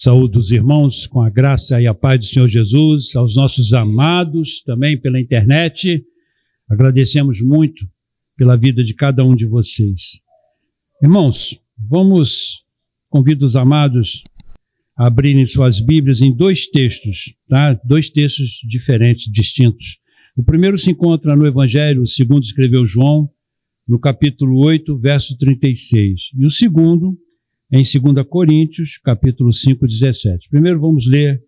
Saúdo os irmãos com a graça e a paz do Senhor Jesus, aos nossos amados também pela internet. Agradecemos muito pela vida de cada um de vocês. Irmãos, convido os amados a abrirem suas Bíblias em dois textos, tá? Dois textos diferentes, distintos. O primeiro se encontra no Evangelho, o segundo escreveu João, no capítulo 8, verso 36. E o segundo em 2 Coríntios, capítulo 5, 17. Primeiro vamos ler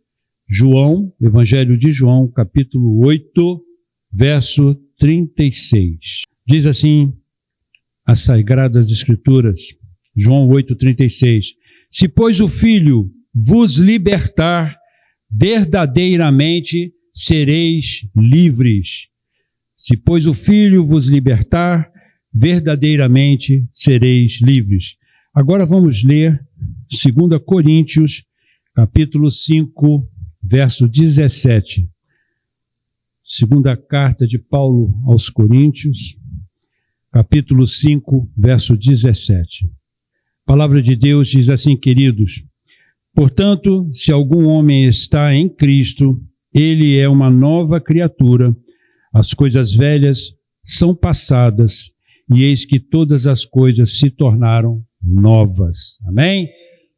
João, Evangelho de João, capítulo 8, verso 36. Diz assim as Sagradas Escrituras, João 8, 36. Se, pois, o Filho vos libertar, verdadeiramente sereis livres. Se, pois, o Filho vos libertar, verdadeiramente sereis livres. Agora vamos ler 2 Coríntios, capítulo 5, verso 17. Segunda carta de Paulo aos Coríntios, capítulo 5, verso 17. A palavra de Deus diz assim, queridos: portanto, se algum homem está em Cristo, ele é uma nova criatura, as coisas velhas são passadas, e eis que todas as coisas se tornaram novas. Amém?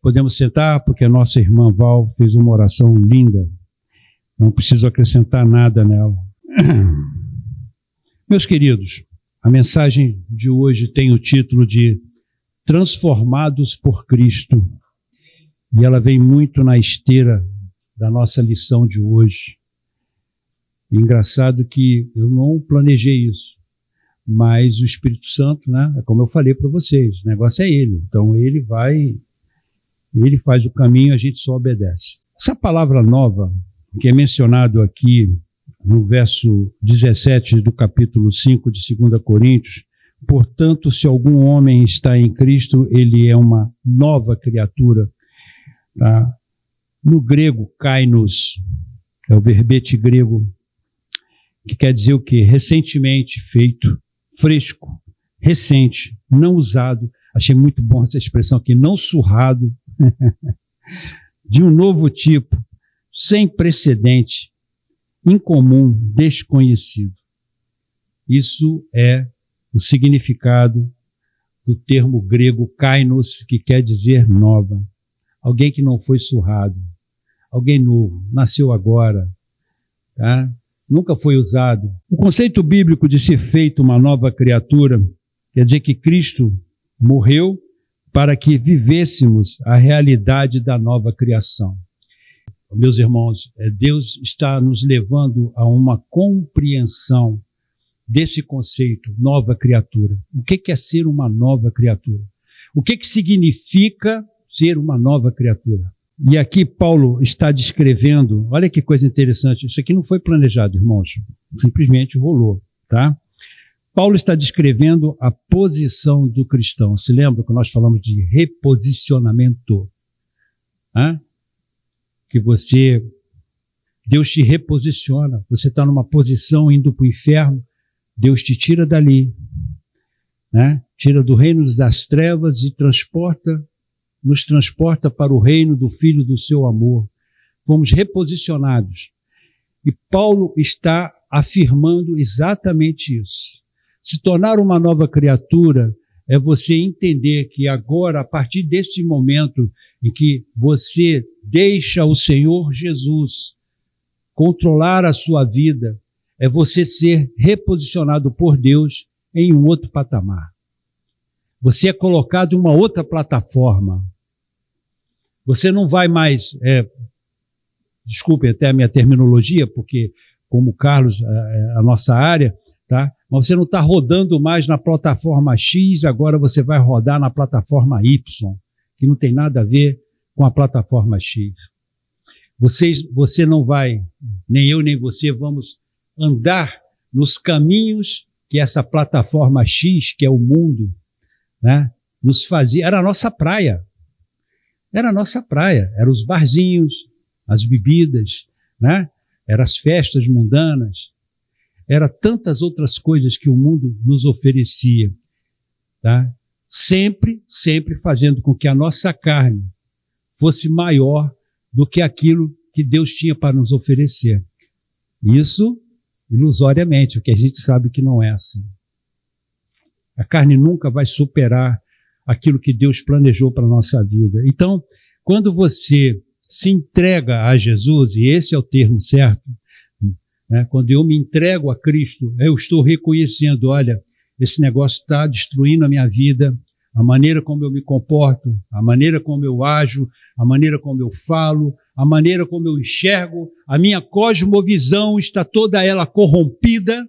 Podemos sentar, porque a nossa irmã Val fez uma oração linda. Não preciso acrescentar nada nela. Meus queridos, a mensagem de hoje tem o título de Transformados por Cristo. E ela vem muito na esteira da nossa lição de hoje. E engraçado que eu não planejei isso. Mas o Espírito Santo, né, como eu falei para vocês, o negócio é ele. Então ele faz o caminho, a gente só obedece. Essa palavra nova, que é mencionado aqui no verso 17 do capítulo 5 de 2 Coríntios, portanto, se algum homem está em Cristo, ele é uma nova criatura. Tá? No grego, kainos, é o verbete grego, que quer dizer o quê? Recentemente feito, fresco, recente, não usado. Achei muito bom essa expressão aqui, não surrado, de um novo tipo, sem precedente, incomum, desconhecido. Isso é o significado do termo grego kainos, que quer dizer nova. Alguém que não foi surrado, alguém novo, nasceu agora, tá? Nunca foi usado. O conceito bíblico de ser feito uma nova criatura quer dizer que Cristo morreu para que vivêssemos a realidade da nova criação. Meus irmãos, Deus está nos levando a uma compreensão desse conceito, nova criatura. O que é ser uma nova criatura? O que significa ser uma nova criatura? E aqui Paulo está descrevendo, olha que coisa interessante, isso aqui não foi planejado, irmãos, simplesmente rolou, tá? Paulo está descrevendo a posição do cristão. Se lembra que nós falamos de reposicionamento? Que Deus te reposiciona, você está numa posição indo para o inferno, Deus te tira dali, né? Tira do reino das trevas e nos transporta para o reino do Filho do seu amor. Fomos reposicionados. E Paulo está afirmando exatamente isso. Se tornar uma nova criatura é você entender que agora, a partir desse momento em que você deixa o Senhor Jesus controlar a sua vida, é você ser reposicionado por Deus em um outro patamar. Você é colocado em uma outra plataforma. Você não vai mais, desculpe até a minha terminologia, porque como Carlos, a nossa área, tá? Mas você não está rodando mais na plataforma X, agora você vai rodar na plataforma Y, que não tem nada a ver com a plataforma X. Você não vai, nem eu nem você, vamos andar nos caminhos que essa plataforma X, que é o mundo, né, nos fazia. Era a nossa praia. Era a nossa praia, eram os barzinhos, as bebidas, né? Eram as festas mundanas, eram tantas outras coisas que o mundo nos oferecia, tá? Sempre fazendo com que a nossa carne fosse maior do que aquilo que Deus tinha para nos oferecer. Isso ilusoriamente, porque a gente sabe que não é assim. A carne nunca vai superar aquilo que Deus planejou para a nossa vida. Então, quando você se entrega a Jesus, e esse é o termo certo, né? Quando eu me entrego a Cristo, eu estou reconhecendo, olha, esse negócio está destruindo a minha vida, a maneira como eu me comporto, a maneira como eu ajo, a maneira como eu falo, a maneira como eu enxergo, a minha cosmovisão está toda ela corrompida,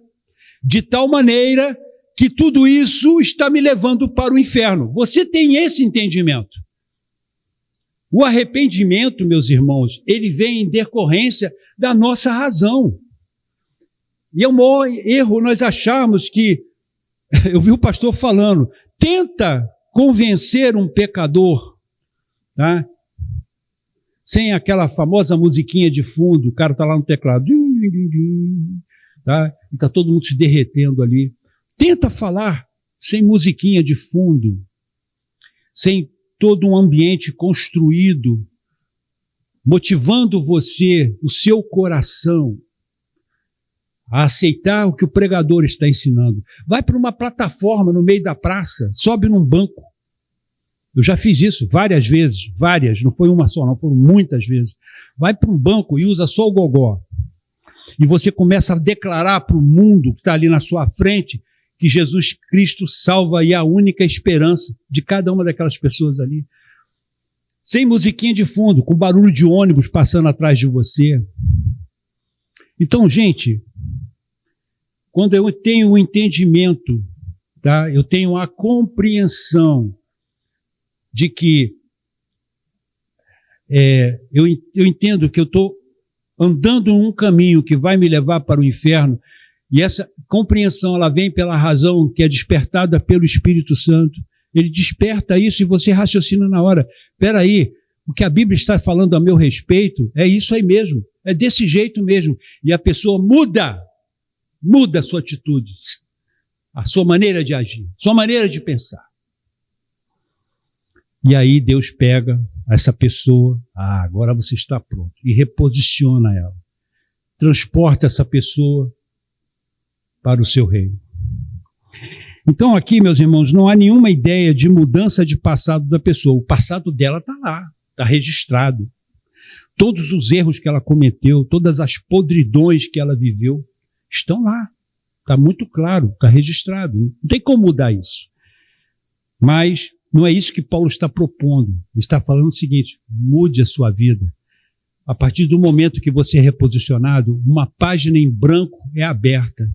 de tal maneira que tudo isso está me levando para o inferno. Você tem esse entendimento. O arrependimento, meus irmãos, ele vem em decorrência da nossa razão. E é um maior erro nós acharmos que, eu vi o pastor falando, tenta convencer um pecador, tá? Sem aquela famosa musiquinha de fundo, o cara está lá no teclado, tá? E está todo mundo se derretendo ali. Tenta falar sem musiquinha de fundo, sem todo um ambiente construído, motivando você, o seu coração, a aceitar o que o pregador está ensinando. Vai para uma plataforma no meio da praça, sobe num banco. Eu já fiz isso várias vezes, não foi uma só, não, foram muitas vezes. Vai para um banco e usa só o gogó. E você começa a declarar para o mundo que está ali na sua frente que Jesus Cristo salva e é a única esperança de cada uma daquelas pessoas ali. Sem musiquinha de fundo, com barulho de ônibus passando atrás de você. Então, gente, quando eu tenho o entendimento, tá? Eu tenho a compreensão de que eu entendo que eu estou andando num caminho que vai me levar para o inferno, e essa compreensão ela vem pela razão que é despertada pelo Espírito Santo. Ele desperta isso e você raciocina na hora. Espera aí, o que a Bíblia está falando a meu respeito é isso aí mesmo, é desse jeito mesmo. E a pessoa muda a sua atitude, a sua maneira de agir, sua maneira de pensar. E aí Deus pega essa pessoa, agora você está pronto, e reposiciona ela. Transporta essa pessoa para o seu reino. Então aqui, meus irmãos, não há nenhuma ideia de mudança de passado da pessoa. O passado dela está lá, está registrado. Todos os erros que ela cometeu, todas as podridões que ela viveu, estão lá. Está muito claro, está registrado. Não tem como mudar isso. Mas não é isso que Paulo está propondo. Ele está falando o seguinte: mude a sua vida. A partir do momento que você é reposicionado, uma página em branco é aberta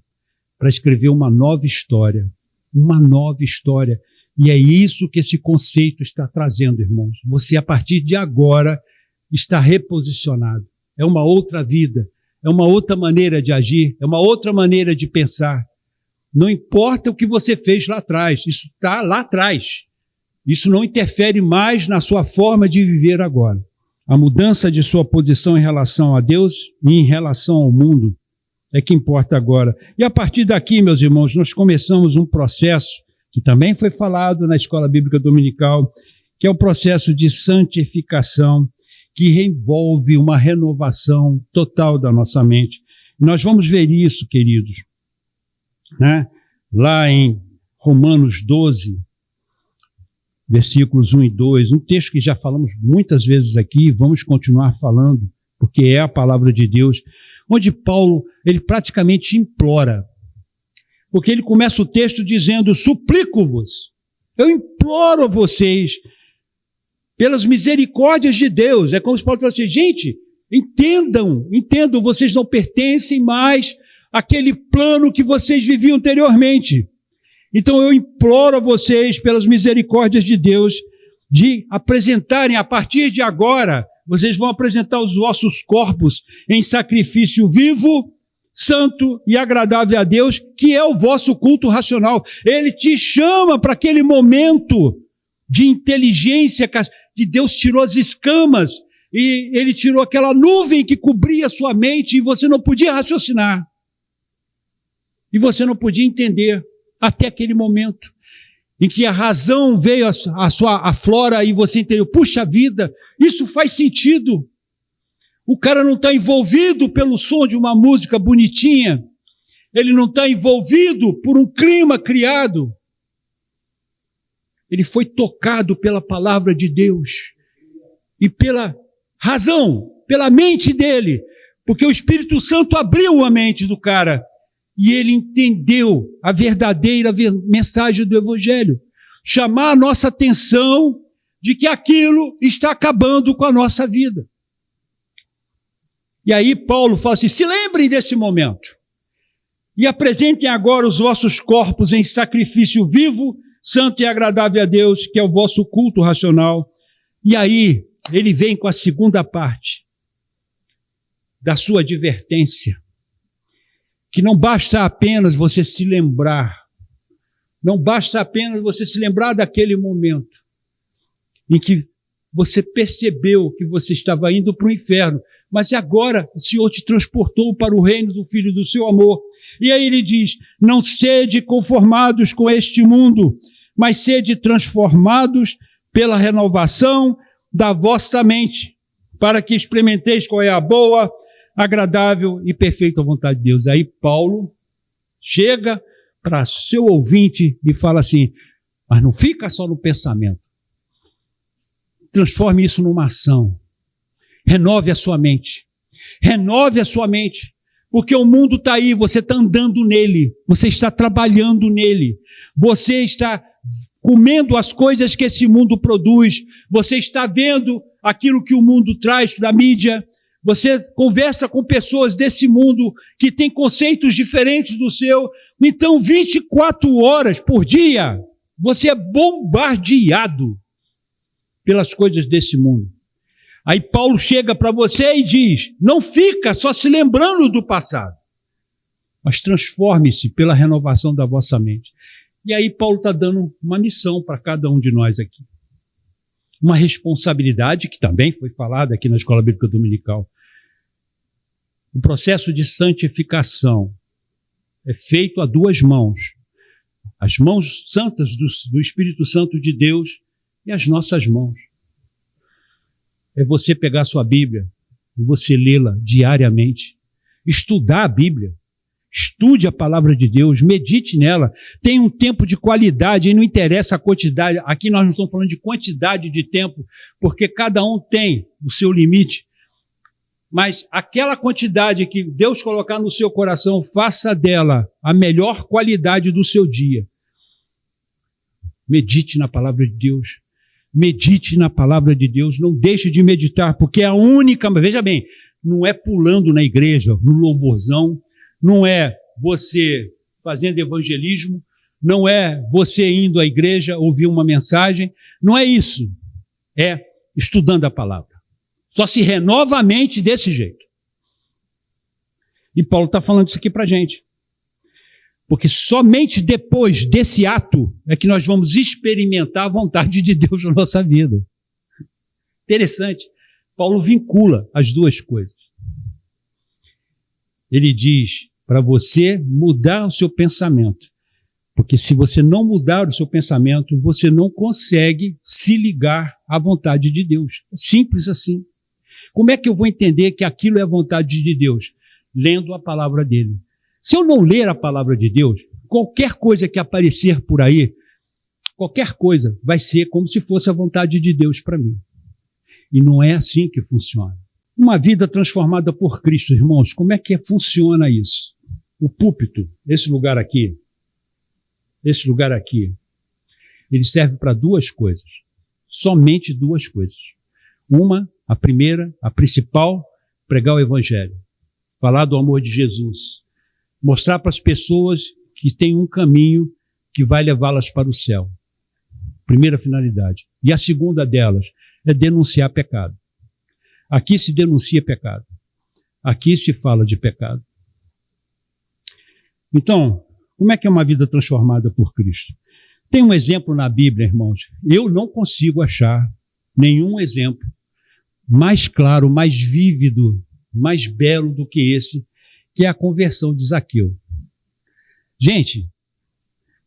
para escrever uma nova história. Uma nova história. E é isso que esse conceito está trazendo, irmãos. Você, a partir de agora, está reposicionado. É uma outra vida. É uma outra maneira de agir. É uma outra maneira de pensar. Não importa o que você fez lá atrás. Isso está lá atrás. Isso não interfere mais na sua forma de viver agora. A mudança de sua posição em relação a Deus e em relação ao mundo é que importa agora. E a partir daqui, meus irmãos, nós começamos um processo que também foi falado na Escola Bíblica Dominical, que é o processo de santificação, que envolve uma renovação total da nossa mente. Nós vamos ver isso, queridos, né? Lá em Romanos 12, versículos 1 e 2, um texto que já falamos muitas vezes aqui, vamos continuar falando, porque é a palavra de Deus, onde Paulo, ele praticamente implora, porque ele começa o texto dizendo: suplico-vos, eu imploro a vocês, pelas misericórdias de Deus. É como se Paulo falasse assim: gente, entendam, vocês não pertencem mais àquele plano que vocês viviam anteriormente. Então eu imploro a vocês, pelas misericórdias de Deus, de apresentarem, a partir de agora, vocês vão apresentar os vossos corpos em sacrifício vivo, santo e agradável a Deus, que é o vosso culto racional. Ele te chama para aquele momento de inteligência, que Deus tirou as escamas, e Ele tirou aquela nuvem que cobria a sua mente, e você não podia raciocinar. E você não podia entender, até aquele momento em que a razão veio a flora e você entendeu: puxa vida, isso faz sentido. O cara não está envolvido pelo som de uma música bonitinha. Ele não está envolvido por um clima criado. Ele foi tocado pela palavra de Deus e pela razão, pela mente dele, porque o Espírito Santo abriu a mente do cara e ele entendeu a verdadeira mensagem do Evangelho. Chamar a nossa atenção de que aquilo está acabando com a nossa vida. E aí Paulo fala assim, se lembrem desse momento e apresentem agora os vossos corpos em sacrifício vivo, santo e agradável a Deus, que é o vosso culto racional. E aí ele vem com a segunda parte da sua advertência, que não basta apenas você se lembrar, não basta apenas você se lembrar daquele momento em que você percebeu que você estava indo para o inferno, mas agora o Senhor te transportou para o reino do Filho do seu amor. E aí ele diz, não sede conformados com este mundo, mas sede transformados pela renovação da vossa mente, para que experimenteis qual é a boa, agradável e perfeita vontade de Deus. Aí Paulo chega para seu ouvinte e fala assim, mas não fica só no pensamento. Transforme isso numa ação. Renove a sua mente. Renove a sua mente. Porque o mundo está aí, você está andando nele. Você está trabalhando nele. Você está comendo as coisas que esse mundo produz. Você está vendo aquilo que o mundo traz da mídia. Você conversa com pessoas desse mundo que têm conceitos diferentes do seu. Então, 24 horas por dia, você é bombardeado pelas coisas desse mundo. Aí Paulo chega para você e diz, não fica só se lembrando do passado, mas transforme-se pela renovação da vossa mente. E aí Paulo está dando uma missão para cada um de nós aqui. Uma responsabilidade que também foi falada aqui na Escola Bíblica Dominical. O processo de santificação é feito a duas mãos. As mãos santas do Espírito Santo de Deus e as nossas mãos. É você pegar a sua Bíblia e você lê-la diariamente. Estudar a Bíblia. Estude a palavra de Deus, medite nela. Tenha um tempo de qualidade, e não interessa a quantidade. Aqui nós não estamos falando de quantidade de tempo, porque cada um tem o seu limite. Mas aquela quantidade que Deus colocar no seu coração, faça dela a melhor qualidade do seu dia. Medite na palavra de Deus. Medite na palavra de Deus. Não deixe de meditar, porque é a única... Veja bem, não é pulando na igreja, no louvorzão, não é você fazendo evangelismo, não é você indo à igreja ouvir uma mensagem, não é isso. É estudando a palavra. Só se renova a mente desse jeito. E Paulo está falando isso aqui para a gente. Porque somente depois desse ato é que nós vamos experimentar a vontade de Deus na nossa vida. Interessante. Paulo vincula as duas coisas. Ele diz para você mudar o seu pensamento. Porque se você não mudar o seu pensamento, você não consegue se ligar à vontade de Deus. Simples assim. Como é que eu vou entender que aquilo é a vontade de Deus? Lendo a palavra dele. Se eu não ler a palavra de Deus, qualquer coisa que aparecer por aí, qualquer coisa vai ser como se fosse a vontade de Deus para mim. E não é assim que funciona. Uma vida transformada por Cristo, irmãos, como é que funciona isso? O púlpito, esse lugar aqui, ele serve para duas coisas. Somente duas coisas. Uma, a primeira, a principal, pregar o Evangelho. Falar do amor de Jesus. Mostrar para as pessoas que tem um caminho que vai levá-las para o céu. Primeira finalidade. E a segunda delas é denunciar pecado. Aqui se denuncia pecado. Aqui se fala de pecado. Então, como é que é uma vida transformada por Cristo? Tem um exemplo na Bíblia, irmãos. Eu não consigo achar nenhum exemplo mais claro, mais vívido, mais belo do que esse, que é a conversão de Zaqueu. Gente,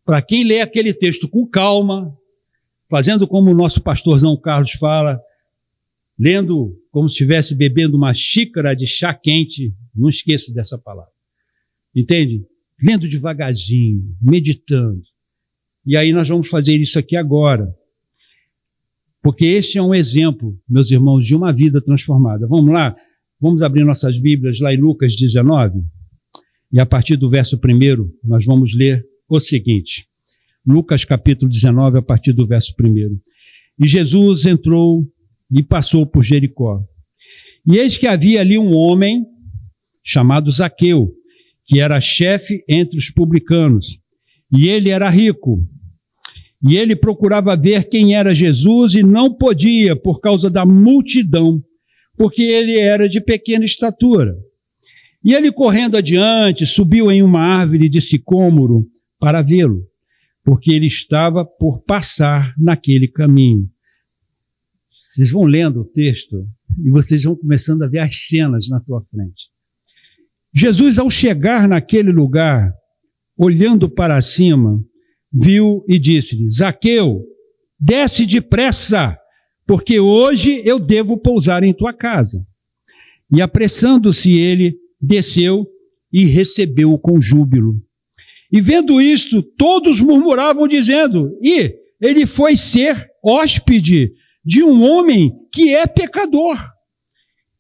para quem lê aquele texto com calma, fazendo como o nosso pastorzão Carlos fala, lendo como se estivesse bebendo uma xícara de chá quente, não esqueça dessa palavra. Entende? Lendo devagarzinho, meditando. E aí nós vamos fazer isso aqui agora. Porque este é um exemplo, meus irmãos, de uma vida transformada. Vamos lá? Vamos abrir nossas Bíblias lá em Lucas 19. E a partir do verso 1, nós vamos ler o seguinte. Lucas capítulo 19, a partir do verso 1. E Jesus entrou e passou por Jericó. E eis que havia ali um homem chamado Zaqueu, que era chefe entre os publicanos. E ele era rico. E ele procurava ver quem era Jesus e não podia por causa da multidão, porque ele era de pequena estatura. E ele, correndo adiante, subiu em uma árvore de sicômoro para vê-lo, porque ele estava por passar naquele caminho. Vocês vão lendo o texto e vocês vão começando a ver as cenas na tua frente. Jesus, ao chegar naquele lugar, olhando para cima, viu e disse-lhe: Zaqueu, desce depressa, porque hoje eu devo pousar em tua casa. E apressando-se ele, desceu e recebeu-o com júbilo. E vendo isto, todos murmuravam, dizendo: e ele foi ser hóspede de um homem que é pecador.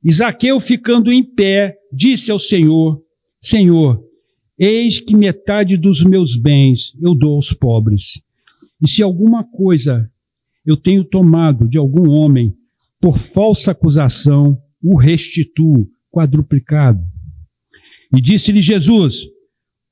E Zaqueu, ficando em pé, disse ao Senhor: Senhor, eis que metade dos meus bens eu dou aos pobres. E se alguma coisa eu tenho tomado de algum homem, por falsa acusação, o restituo quadruplicado. E disse-lhe Jesus: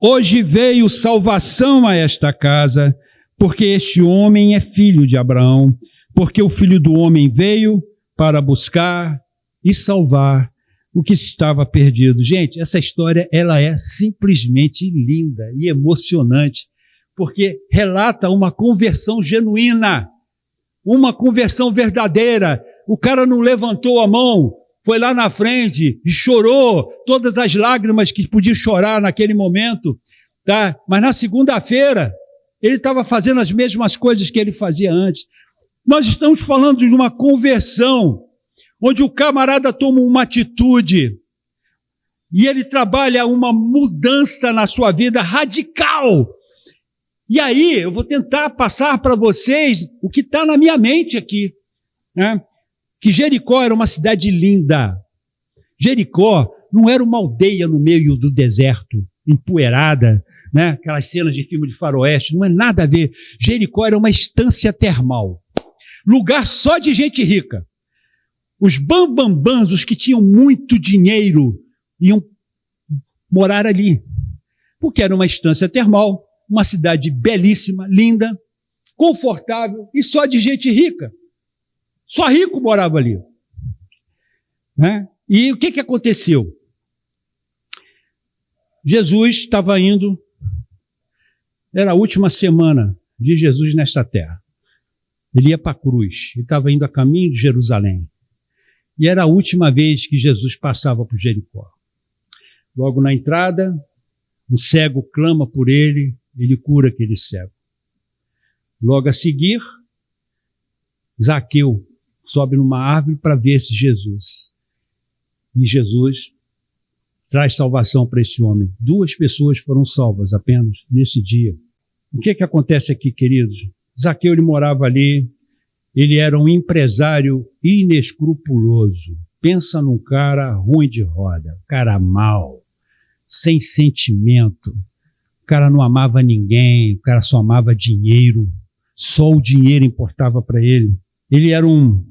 hoje veio salvação a esta casa, porque este homem é filho de Abraão, porque o Filho do Homem veio para buscar e salvar o que estava perdido. Gente, essa história ela é simplesmente linda e emocionante, porque relata uma conversão genuína, uma conversão verdadeira. O cara não levantou a mão, foi lá na frente e chorou todas as lágrimas que podia chorar naquele momento, tá? Mas na segunda-feira ele estava fazendo as mesmas coisas que ele fazia antes. Nós estamos falando de uma conversão, onde o camarada toma uma atitude e ele trabalha uma mudança na sua vida radical. E aí eu vou tentar passar para vocês o que está na minha mente aqui, né? Que Jericó era uma cidade linda. Jericó não era uma aldeia no meio do deserto, empoeirada, né? Aquelas cenas de filme de faroeste, não é nada a ver. Jericó era uma estância termal, lugar só de gente rica. Os bambambãs, os que tinham muito dinheiro, iam morar ali, porque era uma estância termal, uma cidade belíssima, linda, confortável e só de gente rica. Só rico morava ali, né? E o que aconteceu? Jesus estava indo, era a última semana de Jesus nesta terra. Ele ia para a cruz, ele estava indo a caminho de Jerusalém. E era a última vez que Jesus passava por Jericó. Logo na entrada, um cego clama por ele, ele cura aquele cego. Logo a seguir, Zaqueu sobe numa árvore para ver esse Jesus. E Jesus traz salvação para esse homem. 2 pessoas foram salvas apenas nesse dia. O que acontece aqui, queridos? Zaqueu, ele morava ali, ele era um empresário inescrupuloso. Pensa num cara ruim de roda, cara mau, sem sentimento. O cara não amava ninguém, o cara só amava dinheiro. Só o dinheiro importava para ele. Ele era um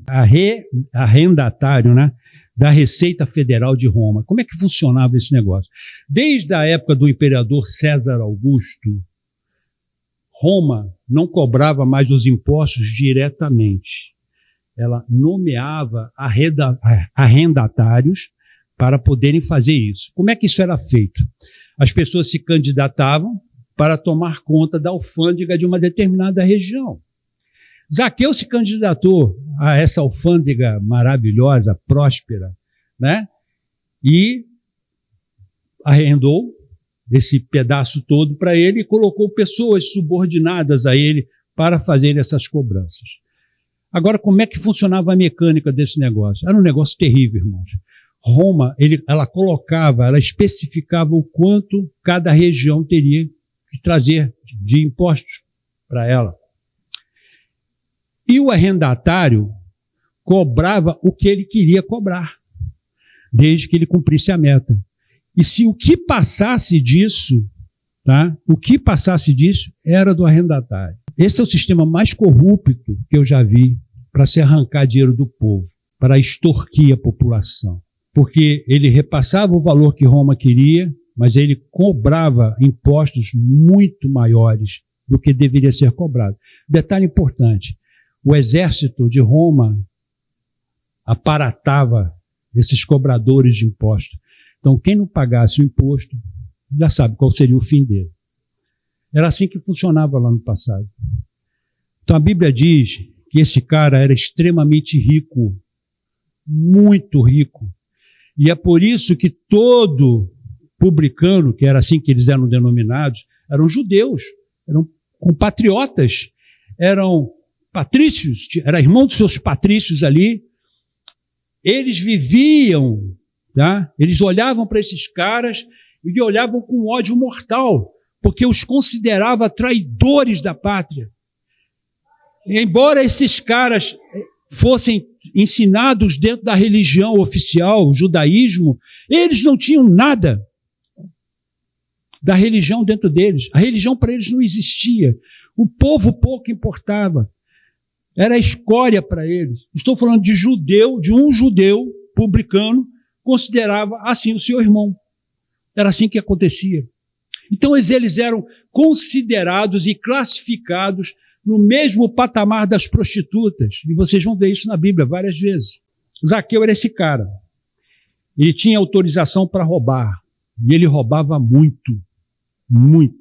arrendatário, né, da Receita Federal de Roma. Como é que funcionava esse negócio? Desde a época do imperador César Augusto, Roma não cobrava mais os impostos diretamente. Ela nomeava arrendatários para poderem fazer isso. Como é que isso era feito? As pessoas se candidatavam para tomar conta da alfândega de uma determinada região. Zaqueu se candidatou a essa alfândega maravilhosa, próspera, né? E arrendou esse pedaço todo para ele e colocou pessoas subordinadas a ele para fazer essas cobranças. Agora, como é que funcionava a mecânica desse negócio? Era um negócio terrível, irmãos. Roma, ela especificava o quanto cada região teria que trazer de impostos para ela. E o arrendatário cobrava o que ele queria cobrar, desde que ele cumprisse a meta. E se o que passasse disso, tá? O que passasse disso era do arrendatário. Esse é o sistema mais corrupto que eu já vi para se arrancar dinheiro do povo, para extorquir a população. Porque ele repassava o valor que Roma queria, mas ele cobrava impostos muito maiores do que deveria ser cobrado. Detalhe importante, o exército de Roma aparatava esses cobradores de impostos. Então, quem não pagasse o imposto, já sabe qual seria o fim dele. Era assim que funcionava lá no passado. Então a Bíblia diz que esse cara era extremamente rico, muito rico. E é por isso que todo publicano, que era assim que eles eram denominados, eram judeus, eram compatriotas, eram patrícios, era irmão dos seus patrícios ali. Eles viviam, tá? Eles olhavam para esses caras e olhavam com ódio mortal, porque os considerava traidores da pátria. Embora esses caras fossem ensinados dentro da religião oficial, o judaísmo, eles não tinham nada da religião dentro deles. A religião para eles não existia. O povo pouco importava. Era escória para eles. Estou falando de um judeu publicano, considerava assim o seu irmão. Era assim que acontecia. Então eles eram considerados e classificados no mesmo patamar das prostitutas. E vocês vão ver isso na Bíblia várias vezes. Zaqueu era esse cara. Ele tinha autorização para roubar. E ele roubava muito. Muito.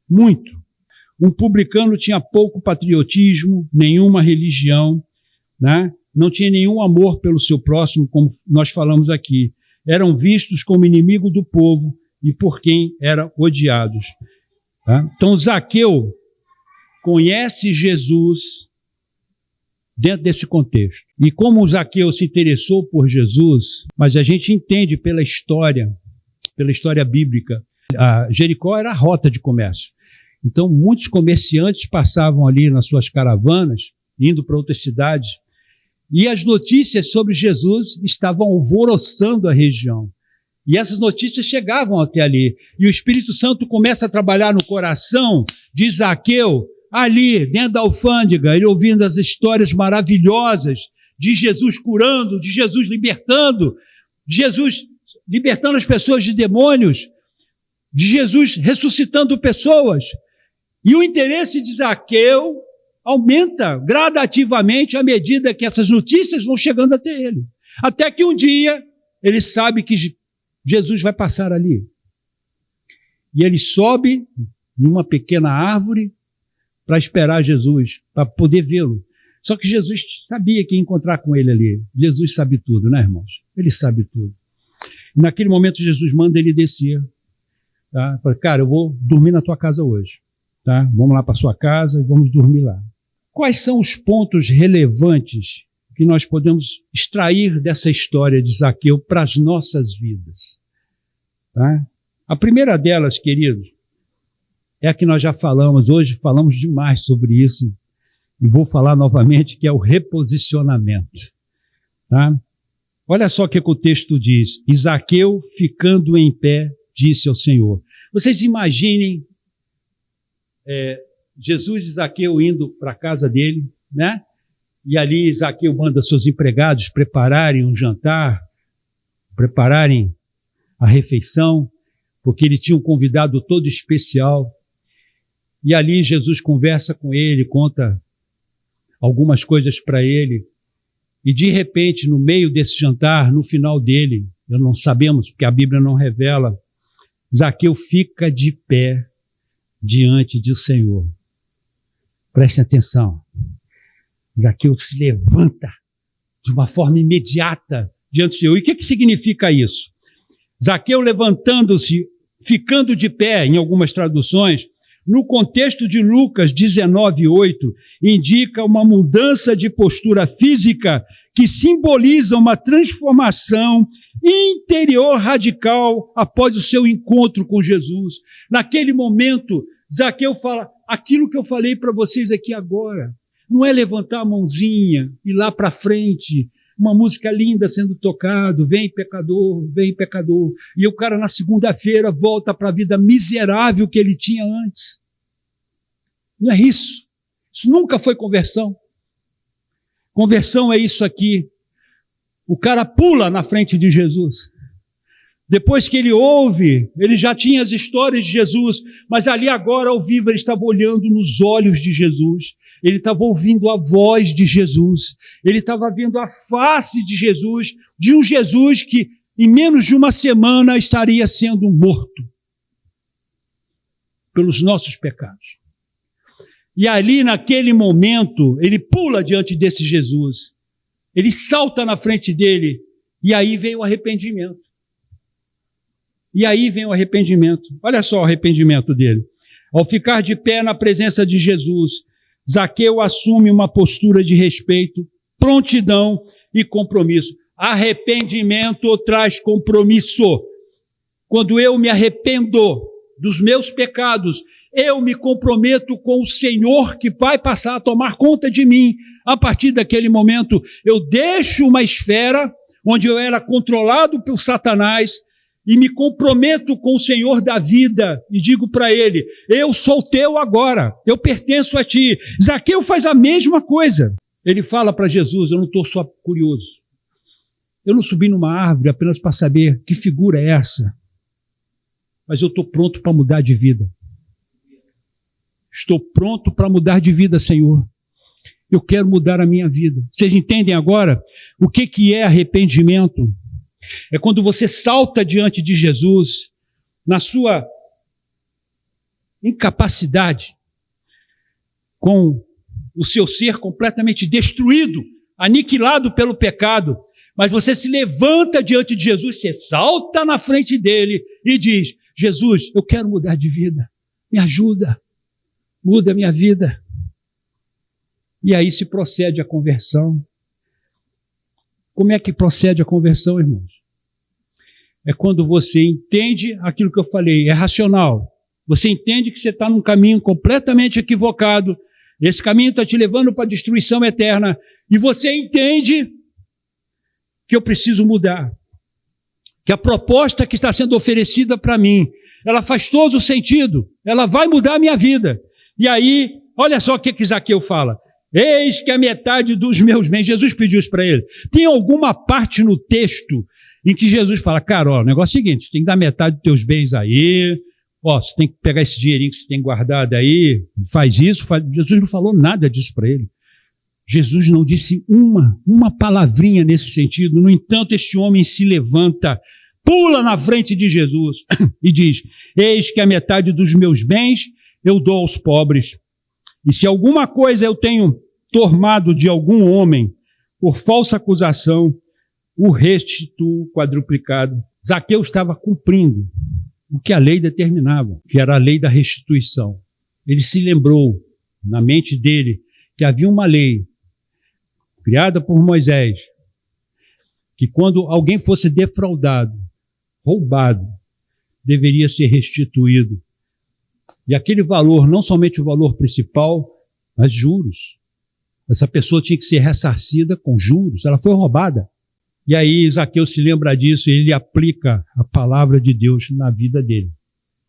Muito. Um publicano tinha pouco patriotismo, nenhuma religião, né? Não tinha nenhum amor pelo seu próximo, como nós falamos aqui. Eram vistos como inimigo do povo e por quem eram odiados. Tá? Então, Zaqueu conhece Jesus dentro desse contexto. E como Zaqueu se interessou por Jesus, mas a gente entende pela história bíblica, Jericó era a rota de comércio. Então, muitos comerciantes passavam ali nas suas caravanas, indo para outras cidades, e as notícias sobre Jesus estavam alvoroçando a região. E essas notícias chegavam até ali. E o Espírito Santo começa a trabalhar no coração de Zaqueu, ali, dentro da alfândega, ele ouvindo as histórias maravilhosas de Jesus curando, de Jesus libertando as pessoas de demônios, de Jesus ressuscitando pessoas. E o interesse de Zaqueu aumenta gradativamente à medida que essas notícias vão chegando até ele. Até que um dia ele sabe que Jesus vai passar ali. E ele sobe em uma pequena árvore para esperar Jesus, para poder vê-lo. Só que Jesus sabia que ia encontrar com ele ali. Jesus sabe tudo, né, irmãos? Ele sabe tudo. E naquele momento Jesus manda ele descer. Tá? Fala, cara, eu vou dormir na tua casa hoje. Tá? Vamos lá para sua casa e vamos dormir lá. Quais são os pontos relevantes que nós podemos extrair dessa história de Zaqueu para as nossas vidas? Tá? A primeira delas, queridos, é a que nós já falamos, hoje falamos demais sobre isso, e vou falar novamente, que é o reposicionamento. Tá? Olha só o que o texto diz. E Zaqueu, ficando em pé, disse ao Senhor. Vocês imaginem Jesus e Zaqueu indo para a casa dele, né? E ali Zaqueu manda seus empregados prepararem um jantar, prepararem a refeição, porque ele tinha um convidado todo especial. E ali Jesus conversa com ele, conta algumas coisas para ele. E de repente, no meio desse jantar, no final dele, não sabemos, porque a Bíblia não revela, Zaqueu fica de pé diante do Senhor. Prestem atenção. Zaqueu se levanta de uma forma imediata diante do Senhor. E o que significa isso? Zaqueu levantando-se, ficando de pé, em algumas traduções, no contexto de Lucas 19:8, indica uma mudança de postura física que simboliza uma transformação interior radical após o seu encontro com Jesus. Naquele momento, Zaqueu fala, aquilo que eu falei para vocês aqui agora, não é levantar a mãozinha, ir lá para frente, uma música linda sendo tocada, vem pecador, e o cara na segunda-feira volta para a vida miserável que ele tinha antes. Não é isso. Isso nunca foi conversão. Conversão é isso aqui. O cara pula na frente de Jesus. Depois que ele ouve, ele já tinha as histórias de Jesus, mas ali agora, ao vivo, ele estava olhando nos olhos de Jesus. Ele estava ouvindo a voz de Jesus. Ele estava vendo a face de um Jesus que em menos de uma semana estaria sendo morto pelos nossos pecados. E ali, naquele momento, ele pula diante desse Jesus. Ele salta na frente dele. E aí vem o arrependimento. Olha só o arrependimento dele. Ao ficar de pé na presença de Jesus, Zaqueu assume uma postura de respeito, prontidão e compromisso. Arrependimento traz compromisso. Quando eu me arrependo dos meus pecados, eu me comprometo com o Senhor que vai passar a tomar conta de mim. A partir daquele momento, eu deixo uma esfera onde eu era controlado por Satanás e me comprometo com o Senhor da vida e digo para ele, eu sou teu agora, eu pertenço a ti. Zaqueu faz a mesma coisa. Ele fala para Jesus, eu não estou só curioso. Eu não subi numa árvore apenas para saber que figura é essa, mas eu estou pronto para mudar de vida. Estou pronto para mudar de vida, Senhor. Eu quero mudar a minha vida. Vocês entendem agora o que é arrependimento? É quando você salta diante de Jesus, na sua incapacidade, com o seu ser completamente destruído, aniquilado pelo pecado, mas você se levanta diante de Jesus, você salta na frente dele e diz, Jesus, eu quero mudar de vida, me ajuda, muda a minha vida. E aí se procede a conversão. Como é que procede a conversão, irmãos? É quando você entende aquilo que eu falei, é racional. Você entende que você está num caminho completamente equivocado, esse caminho está te levando para a destruição eterna, e você entende que eu preciso mudar, que a proposta que está sendo oferecida para mim, ela faz todo sentido, ela vai mudar a minha vida. E aí, olha só o que Zaqueu fala, eis que a metade dos meus bens, Jesus pediu isso para ele. Tem alguma parte no texto em que Jesus fala, cara, ó, o negócio é o seguinte, você tem que dar metade dos teus bens aí, ó, você tem que pegar esse dinheirinho que você tem guardado aí, faz isso, Jesus não falou nada disso para ele. Jesus não disse uma palavrinha nesse sentido. No entanto, este homem se levanta, pula na frente de Jesus e diz, eis que a metade dos meus bens eu dou aos pobres. E se alguma coisa eu tenho tomado de algum homem por falsa acusação, o restituo quadruplicado. Zaqueu estava cumprindo o que a lei determinava, que era a lei da restituição. Ele se lembrou, na mente dele, que havia uma lei criada por Moisés, que quando alguém fosse defraudado, roubado, deveria ser restituído. E aquele valor, não somente o valor principal, mas juros. Essa pessoa tinha que ser ressarcida com juros, ela foi roubada. E aí Zaqueu se lembra disso e ele aplica a palavra de Deus na vida dele.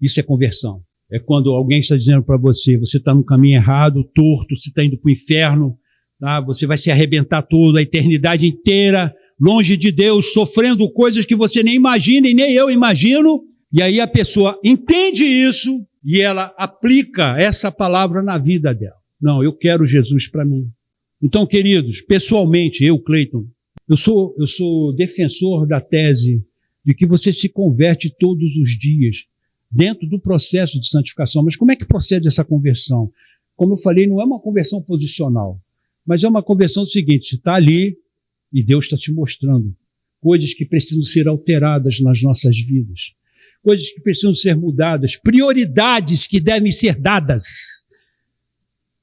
Isso é conversão. É quando alguém está dizendo para você, você está no caminho errado, torto, você está indo para o inferno, tá? Você vai se arrebentar todo, a eternidade inteira, longe de Deus, sofrendo coisas que você nem imagina e nem eu imagino. E aí a pessoa entende isso e ela aplica essa palavra na vida dela. Não, eu quero Jesus para mim. Então, queridos, pessoalmente, eu, Cleiton, eu sou defensor da tese de que você se converte todos os dias dentro do processo de santificação. Mas como é que procede essa conversão? Como eu falei, não é uma conversão posicional, mas é uma conversão seguinte, você está ali e Deus está te mostrando coisas que precisam ser alteradas nas nossas vidas, coisas que precisam ser mudadas, prioridades que devem ser dadas.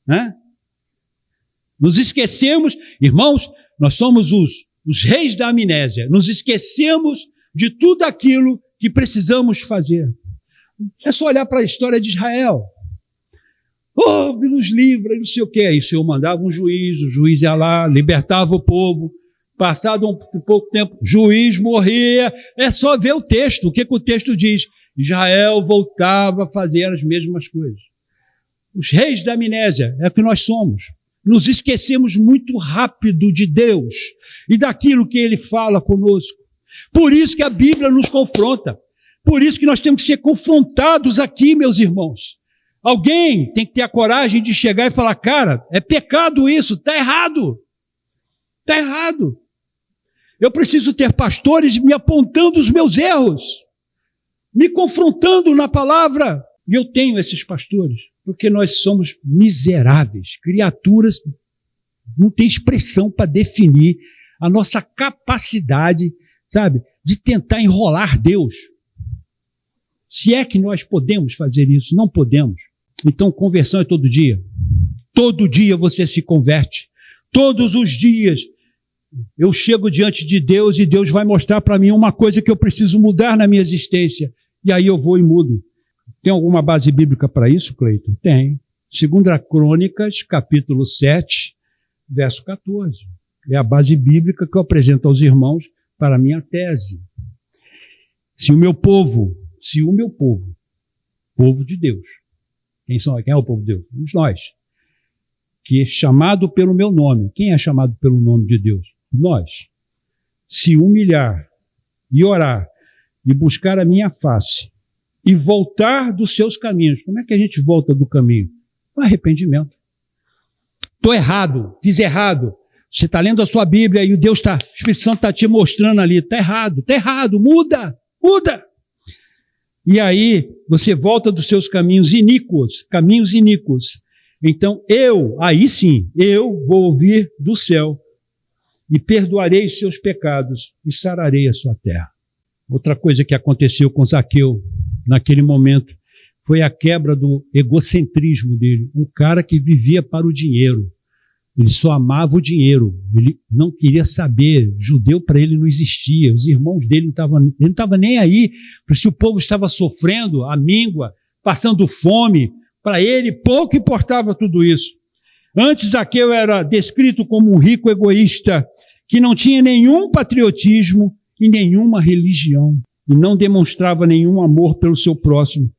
Né? Nos esquecemos, irmãos, nós somos os reis da amnésia, nos esquecemos de tudo aquilo que precisamos fazer. É só olhar para a história de Israel. Oh, nos livra, não sei o que. Aí o Senhor mandava um juiz, o juiz ia lá, libertava o povo. Passado um pouco tempo, o juiz morria. É só ver o texto. O que o texto diz? Israel voltava a fazer as mesmas coisas. Os reis da amnésia é o que nós somos. Nos esquecemos muito rápido de Deus e daquilo que Ele fala conosco. Por isso que a Bíblia nos confronta. Por isso que nós temos que ser confrontados aqui, meus irmãos. Alguém tem que ter a coragem de chegar e falar, cara, é pecado isso, está errado. Está errado. Eu preciso ter pastores me apontando os meus erros, me confrontando na palavra. E eu tenho esses pastores, porque nós somos miseráveis, criaturas, não tem expressão para definir a nossa capacidade, sabe, de tentar enrolar Deus. Se é que nós podemos fazer isso, não podemos. Então, conversão é todo dia. Todo dia você se converte. Todos os dias eu chego diante de Deus e Deus vai mostrar para mim uma coisa que eu preciso mudar na minha existência. E aí eu vou e mudo. Tem alguma base bíblica para isso, Cleiton? Tem. 2 Crônicas, capítulo 7, verso 14. É a base bíblica que eu apresento aos irmãos para a minha tese. Se o meu povo, povo de Deus, quem é o povo de Deus? Somos nós, que é chamado pelo meu nome. Quem é chamado pelo nome de Deus? Nós. Se humilhar e orar e buscar a minha face e voltar dos seus caminhos. Como é que a gente volta do caminho? Com arrependimento. Estou errado, fiz errado. Você está lendo a sua Bíblia e o Espírito Santo está te mostrando ali, está errado, muda. E aí você volta dos seus caminhos iníquos. Então aí sim, eu vou ouvir do céu e perdoarei os seus pecados e sararei a sua terra. Outra coisa que aconteceu com Zaqueu naquele momento foi a quebra do egocentrismo dele. Um cara que vivia para o dinheiro. Ele só amava o dinheiro. Ele não queria saber. Judeu para ele não existia. Os irmãos dele ele não estava nem aí. Se o povo estava sofrendo, a míngua, passando fome, para ele pouco importava tudo isso. Antes, Zaqueu era descrito como um rico egoísta, que não tinha nenhum patriotismo e nenhuma religião, e não demonstrava nenhum amor pelo seu próximo.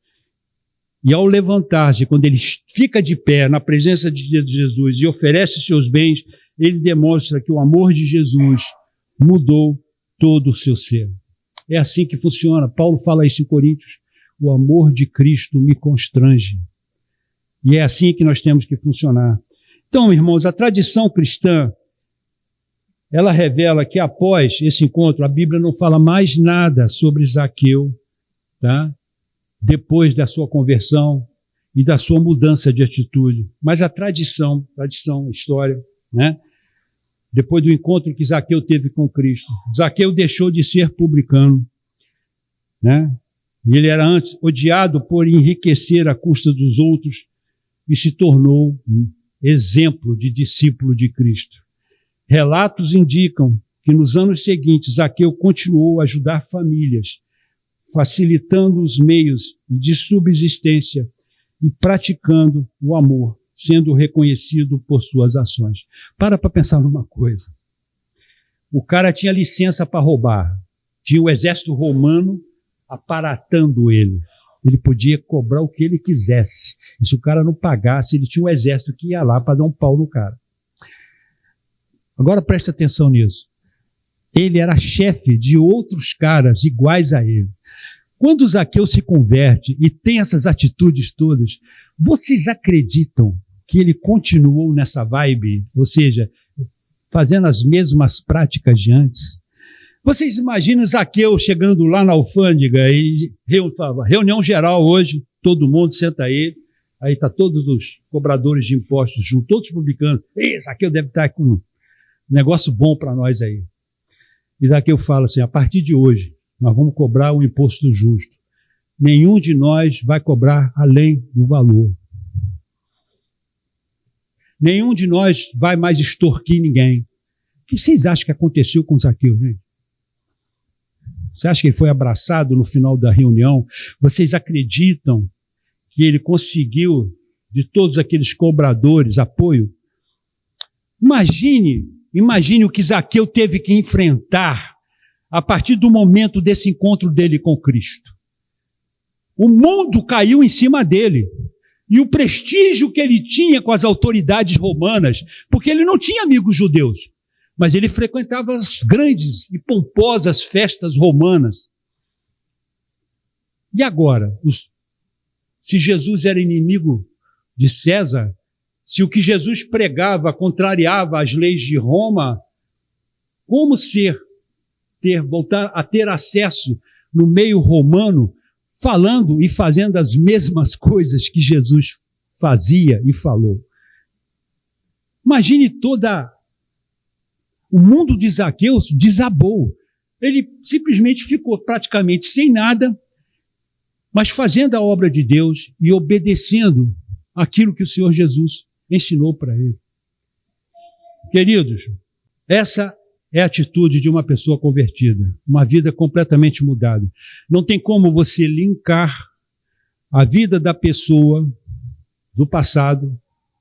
E ao levantar-se, quando ele fica de pé na presença de Jesus e oferece seus bens, ele demonstra que o amor de Jesus mudou todo o seu ser. É assim que funciona. Paulo fala isso em Coríntios. O amor de Cristo me constrange. E é assim que nós temos que funcionar. Então, irmãos, a tradição cristã, ela revela que após esse encontro, a Bíblia não fala mais nada sobre Zaqueu, tá? Depois da sua conversão e da sua mudança de atitude. Mas a tradição, história, né? Depois do encontro que Zaqueu teve com Cristo, Zaqueu deixou de ser publicano, né? E ele era antes odiado por enriquecer à custa dos outros e se tornou um exemplo de discípulo de Cristo. Relatos indicam que nos anos seguintes Zaqueu continuou a ajudar famílias, facilitando os meios de subsistência e praticando o amor, sendo reconhecido por suas ações. Para pensar numa coisa. O cara tinha licença para roubar. Tinha o exército romano aparatando ele. Ele podia cobrar o que ele quisesse. E se o cara não pagasse, ele tinha um exército que ia lá para dar um pau no cara. Agora presta atenção nisso. Ele era chefe de outros caras iguais a ele. Quando Zaqueu se converte e tem essas atitudes todas, vocês acreditam que ele continuou nessa vibe? Ou seja, fazendo as mesmas práticas de antes? Vocês imaginam Zaqueu chegando lá na alfândega e reunião geral hoje, todo mundo senta aí está todos os cobradores de impostos juntos, todos publicando. Zaqueu deve estar com um negócio bom para nós aí. E Zaqueu fala assim, a partir de hoje, nós vamos cobrar o imposto justo. nenhum de nós vai cobrar além do valor. Nenhum de nós vai mais extorquir ninguém. O que vocês acham que aconteceu com Zaqueu, gente? Você acha que ele foi abraçado no final da reunião? Vocês acreditam que ele conseguiu, de todos aqueles cobradores, apoio? Imagine o que Zaqueu teve que enfrentar a partir do momento desse encontro dele com Cristo. O mundo caiu em cima dele. E o prestígio que ele tinha com as autoridades romanas, porque ele não tinha amigos judeus, mas ele frequentava as grandes e pomposas festas romanas. E agora, se Jesus era inimigo de César, se o que Jesus pregava contrariava as leis de Roma, como voltar a ter acesso no meio romano, falando e fazendo as mesmas coisas que Jesus fazia e falou? Imagine o mundo de Zaqueu desabou. Ele simplesmente ficou praticamente sem nada, mas fazendo a obra de Deus e obedecendo aquilo que o Senhor Jesus ensinou para ele. Queridos, essa é a atitude de uma pessoa convertida, uma vida completamente mudada. Não tem como você linkar a vida da pessoa do passado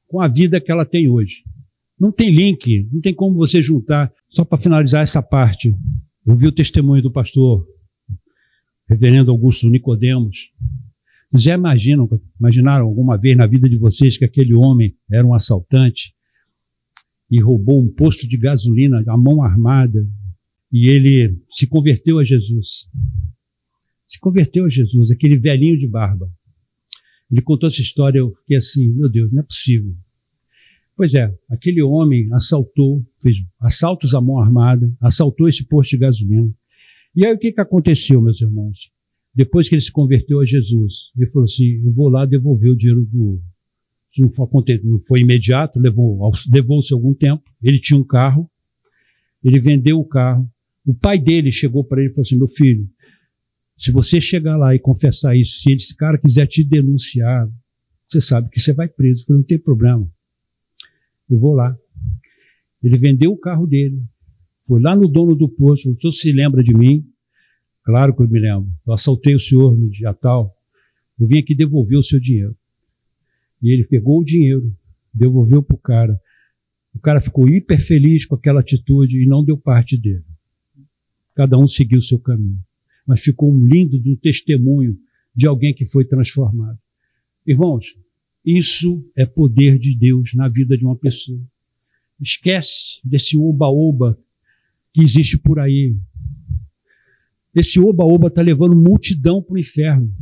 com a vida que ela tem hoje. Não tem link, não tem como você juntar. Só para finalizar essa parte, eu vi o testemunho do pastor reverendo Augusto Nicodemos. Vocês já imaginaram alguma vez na vida de vocês que aquele homem era um assaltante e roubou um posto de gasolina à mão armada, e ele se converteu a Jesus? Se converteu a Jesus, aquele velhinho de barba. Ele contou essa história, eu fiquei assim, meu Deus, não é possível. Pois é, aquele homem fez assaltos à mão armada, assaltou esse posto de gasolina. E aí o que aconteceu, meus irmãos? Depois que ele se converteu a Jesus, ele falou assim, eu vou lá devolver o dinheiro não foi imediato, levou-se algum tempo. Ele tinha um carro, ele vendeu o carro. O pai dele chegou para ele e falou assim, meu filho, se você chegar lá e confessar isso, se esse cara quiser te denunciar, você sabe que você vai preso. Eu falei, não tem problema, eu vou lá. Ele vendeu o carro dele, foi lá no dono do posto, falou, o senhor se lembra de mim? Claro que eu me lembro, eu assaltei o senhor no dia tal, eu vim aqui devolver o seu dinheiro. E ele pegou o dinheiro, devolveu para o cara. O cara ficou hiper feliz com aquela atitude e não deu parte dele. Cada um seguiu o seu caminho. Mas ficou um lindo testemunho de alguém que foi transformado. Irmãos, isso é poder de Deus na vida de uma pessoa. Esquece desse oba-oba que existe por aí. Esse oba-oba está levando multidão para o inferno.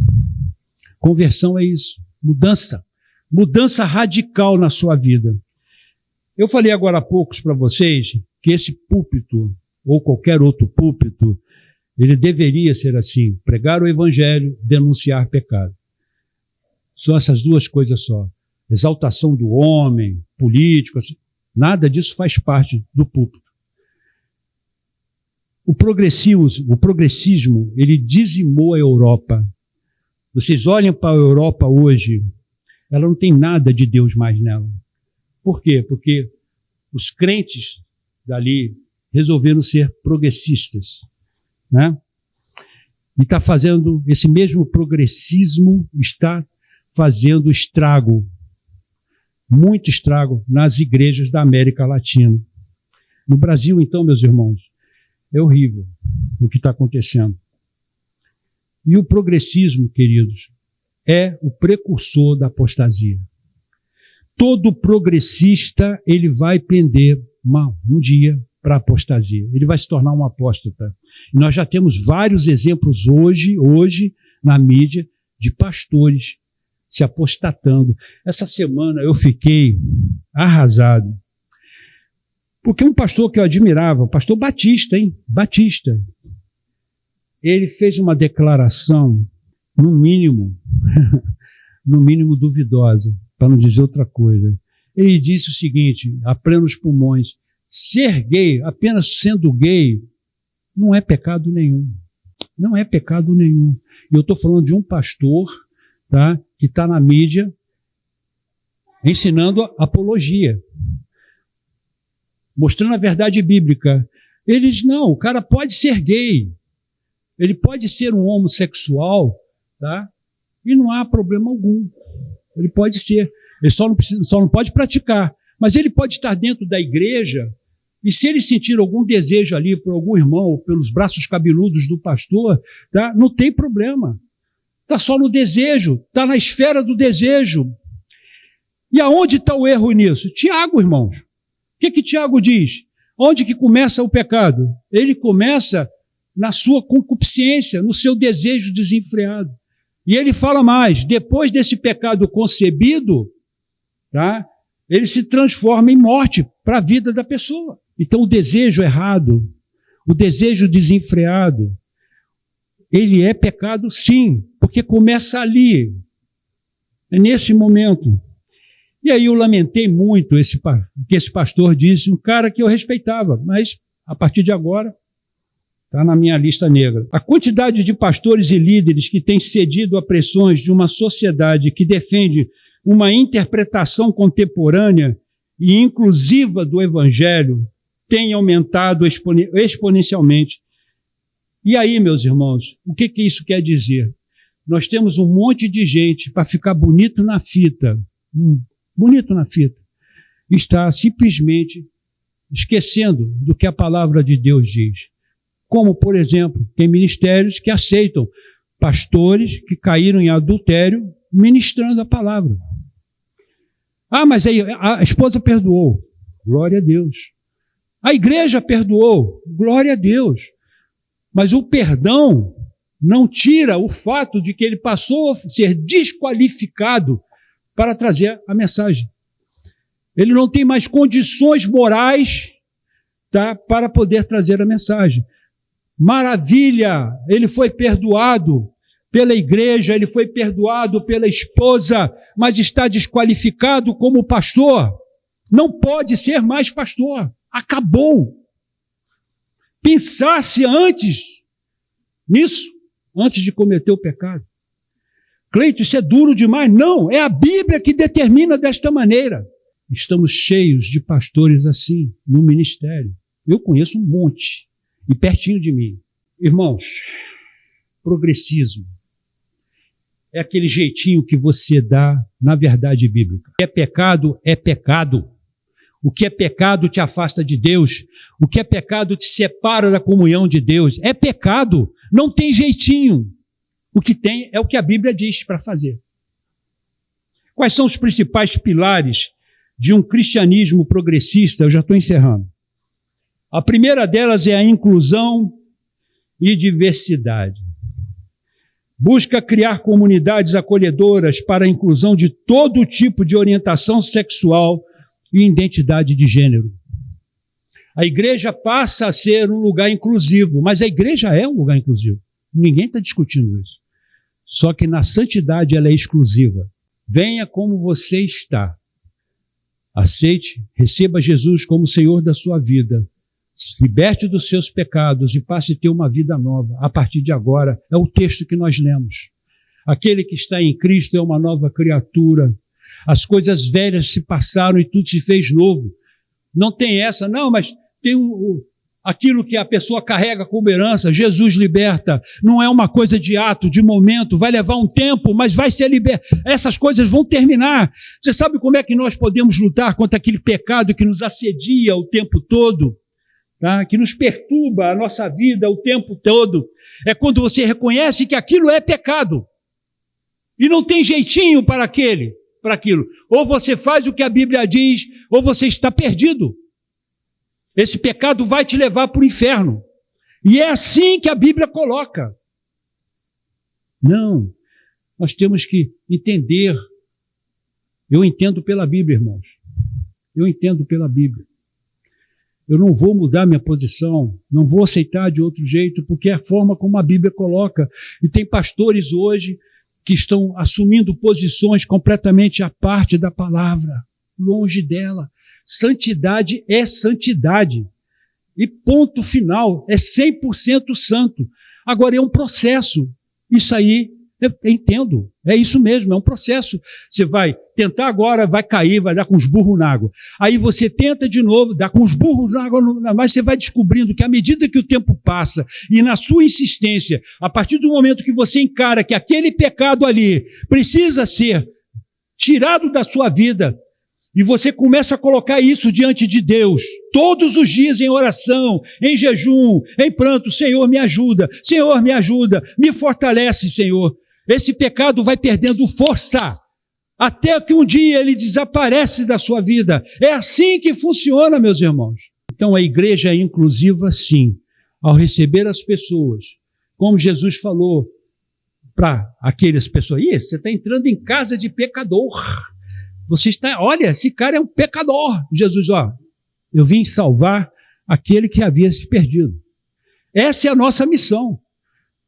Conversão é isso, mudança. Mudança radical na sua vida. Eu falei agora há pouco para vocês que esse púlpito, ou qualquer outro púlpito, ele deveria ser assim, pregar o evangelho, denunciar pecado. São essas duas coisas só. Exaltação do homem, político, assim, nada disso faz parte do púlpito. O progressismo, ele dizimou a Europa. Vocês olham para a Europa hoje, ela não tem nada de Deus mais nela. Por quê? Porque os crentes dali resolveram ser progressistas, né? E está fazendo, esse mesmo progressismo está fazendo estrago, muito estrago nas igrejas da América Latina. No Brasil, então, meus irmãos, é horrível o que está acontecendo. E o progressismo, queridos, é o precursor da apostasia. Todo progressista, ele vai pender um dia para a apostasia. Ele vai se tornar um apóstata. E nós já temos vários exemplos hoje na mídia, de pastores se apostatando. Essa semana eu fiquei arrasado. Porque um pastor que eu admirava, o pastor Batista, Batista, ele fez uma declaração, no mínimo duvidosa, para não dizer outra coisa. Ele disse o seguinte, a plenos pulmões, ser gay, apenas sendo gay, não é pecado nenhum. Não é pecado nenhum. E eu estou falando de um pastor, tá, que está na mídia ensinando apologia, mostrando a verdade bíblica. Ele diz, não, o cara pode ser gay, ele pode ser um homossexual, tá? E não há problema algum. Ele pode ser, ele só não pode praticar, mas ele pode estar dentro da igreja, e se ele sentir algum desejo ali por algum irmão, ou pelos braços cabeludos do pastor, tá? Não tem problema. Está só no desejo, está na esfera do desejo. E aonde está o erro nisso? Tiago, irmãos. O que Tiago diz? Onde que começa o pecado? Ele começa na sua concupiscência, no seu desejo desenfreado. E ele fala mais, depois desse pecado concebido, tá? Ele se transforma em morte para a vida da pessoa. Então o desejo errado, o desejo desenfreado, ele é pecado sim, porque começa ali, é nesse momento. E aí eu lamentei muito o que esse pastor disse, um cara que eu respeitava, mas a partir de agora está na minha lista negra. A quantidade de pastores e líderes que têm cedido a pressões de uma sociedade que defende uma interpretação contemporânea e inclusiva do Evangelho tem aumentado exponencialmente. E aí, meus irmãos, o que isso quer dizer? Nós temos um monte de gente para ficar bonito na fita, está simplesmente esquecendo do que a palavra de Deus diz. Como, por exemplo, tem ministérios que aceitam pastores que caíram em adultério ministrando a palavra. Ah, mas aí a esposa perdoou. Glória a Deus. A igreja perdoou. Glória a Deus. Mas o perdão não tira o fato de que ele passou a ser desqualificado para trazer a mensagem. Ele não tem mais condições morais, tá, para poder trazer a mensagem. Maravilha! Ele foi perdoado pela igreja, ele foi perdoado pela esposa, mas está desqualificado como pastor. Não pode ser mais pastor. Acabou. Pensasse antes nisso, antes de cometer o pecado. Cleito, isso é duro demais. Não, é a Bíblia que determina desta maneira. Estamos cheios de pastores assim, no ministério. Eu conheço um monte, e pertinho de mim. Irmãos, progressismo é aquele jeitinho que você dá na verdade bíblica. O que é pecado, é pecado. O que é pecado te afasta de Deus. O que é pecado te separa da comunhão de Deus. É pecado, não tem jeitinho. O que tem é o que a Bíblia diz para fazer. Quais são os principais pilares de um cristianismo progressista? Eu já estou encerrando. A primeira delas é a inclusão e diversidade. Busca criar comunidades acolhedoras para a inclusão de todo tipo de orientação sexual e identidade de gênero. A igreja passa a ser um lugar inclusivo, mas a igreja é um lugar inclusivo. Ninguém está discutindo isso. Só que na santidade ela é exclusiva. Venha como você está. Aceite, receba Jesus como Senhor da sua vida. Se liberte dos seus pecados e passe a ter uma vida nova. A partir de agora, é o texto que nós lemos. Aquele que está em Cristo é uma nova criatura. As coisas velhas se passaram e tudo se fez novo. Não tem essa, não, mas tem aquilo que a pessoa carrega como herança. Jesus liberta. Não é uma coisa de ato, de momento. Vai levar um tempo, mas vai ser liberto. Essas coisas vão terminar. Você sabe como é que nós podemos lutar contra aquele pecado que nos assedia o tempo todo? Tá? Que nos perturba a nossa vida o tempo todo? É quando você reconhece que aquilo é pecado. E não tem jeitinho para aquilo. Ou você faz o que a Bíblia diz, ou você está perdido. Esse pecado vai te levar para o inferno. E é assim que a Bíblia coloca. Não, nós temos que entender. Eu entendo pela Bíblia, irmãos. Eu entendo pela Bíblia. Eu não vou mudar minha posição, não vou aceitar de outro jeito, porque é a forma como a Bíblia coloca. E tem pastores hoje que estão assumindo posições completamente à parte da palavra, longe dela. Santidade é santidade. E ponto final, é 100% santo. Agora é um processo. Isso aí, eu entendo. É isso mesmo, é um processo. Você vai tentar agora, vai cair, vai dar com os burros na água. Aí você tenta de novo, dá com os burros na água, mas você vai descobrindo que à medida que o tempo passa e na sua insistência, a partir do momento que você encara que aquele pecado ali precisa ser tirado da sua vida, e você começa a colocar isso diante de Deus, todos os dias em oração, em jejum, em pranto, Senhor, me ajuda, me fortalece, Senhor. Esse pecado vai perdendo força, até que um dia ele desaparece da sua vida. É assim que funciona, meus irmãos. Então a igreja é inclusiva, sim, ao receber as pessoas, como Jesus falou para aquelas pessoas, você está entrando em casa de pecador. Olha, esse cara é um pecador. Jesus, eu vim salvar aquele que havia se perdido. Essa é a nossa missão.